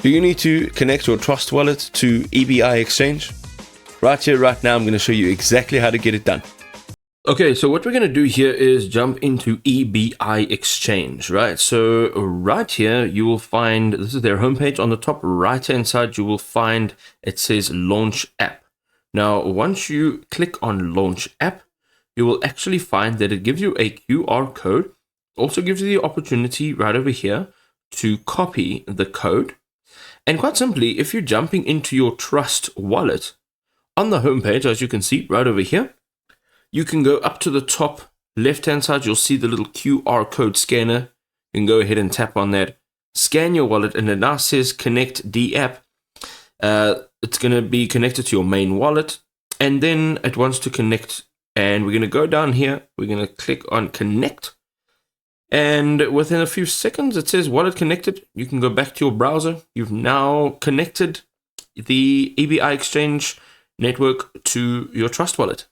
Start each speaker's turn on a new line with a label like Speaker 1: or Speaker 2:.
Speaker 1: Do you need to connect your Trust wallet to Ebi Exchange? Right here, right now, I'm going to show you exactly how to get it done. Okay, so what we're going to do here is jump into Ebi Exchange, right? So right here, you will find, this is their homepage. On the top right-hand side, you will find, it says Launch App. Now, once you click on Launch App, you will actually find that it gives you a QR code. Also gives you the opportunity right over here to copy the code. And quite simply, if you're jumping into your Trust wallet, on the homepage, as you can see right over here, you can go up to the top left-hand side. You'll see the little QR code scanner. You can go ahead and tap on that, scan your wallet, and it now says Connect D app. It's going to be connected to your main wallet, and then it wants to connect. And we're going to go down here. We're going to click on Connect. And within a few seconds, it says Wallet connected. You can go back to your browser. You've now connected the Ebi Exchange network to your Trust wallet.